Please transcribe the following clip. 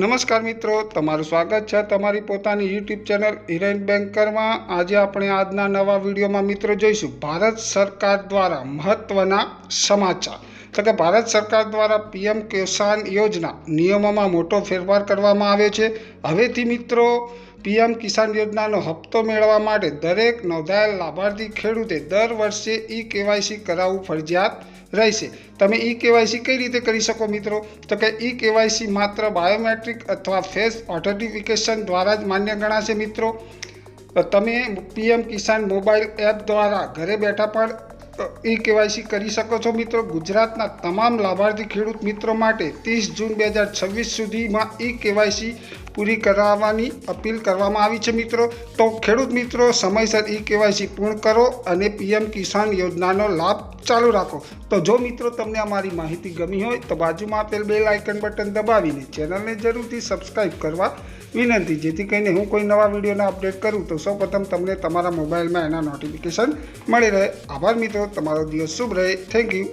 નમસ્કાર મિત્રો, તમારું સ્વાગત છે તમારી પોતાની યુટ્યુબ ચેનલ હિરેન બેન્કરમાં। આજે આપણે આજના નવા વિડીયોમાં મિત્રો જોઈશું ભારત સરકાર દ્વારા મહત્વના સમાચાર। તો કે ભારત સરકાર દ્વારા પીએમ કિસાન યોજના નિયમોમાં મોટો ફેરફાર કરવામાં આવ્યો છે। હવેથી મિત્રો પીએમ કિસાન યોજનાનો હપ્તો મેળવવા માટે દરેક નોંધાયેલ લાભાર્થી ખેડૂતે દર વર્ષે કેવાયસી કરાવવું ફરજિયાત રહેશે। તમે કેવાયસી કઈ રીતે કરી શકો મિત્રો? તો કે કેવાયસી માત્ર બાયોમેટ્રિક અથવા ફેસ ઓથેન્ટિફિકેશન દ્વારા જ માન્ય ગણાશે મિત્રો। તમે પીએમ કિસાન મોબાઈલ એપ દ્વારા ઘરે બેઠા પણ કેવાયસી કરી શકો છો મિત્રો। ગુજરાતના તમામ લાભાર્થી ખેડૂત મિત્રો માટે 30 જૂન 2026 સુધીમાં કેવાયસી પૂરી કરાવવાની અપીલ કરવામાં આવી છે મિત્રો। તો ખેડૂત મિત્રો સમયસર કેવાયસી પૂર્ણ કરો અને પીએમ કિસાન યોજનાનો લાભ ચાલુ રાખો। તો જો મિત્રો તમને અમારી માહિતી ગમી હોય તો બાજુમાં આપેલ બેલ આઇકન બટન દબાવીને ચેનલને જરૂરથી સબસ્ક્રાઇબ કરવા વિનંતી, જેથી કરીને હું કોઈ નવા વિડીયોના અપડેટ કરું તો સૌપ્રથમ તમને તમારા મોબાઈલમાં એના નોટિફિકેશન મળી રહે। આભાર મિત્રો, તમારો દિવસ શુભ રહે। Thank you.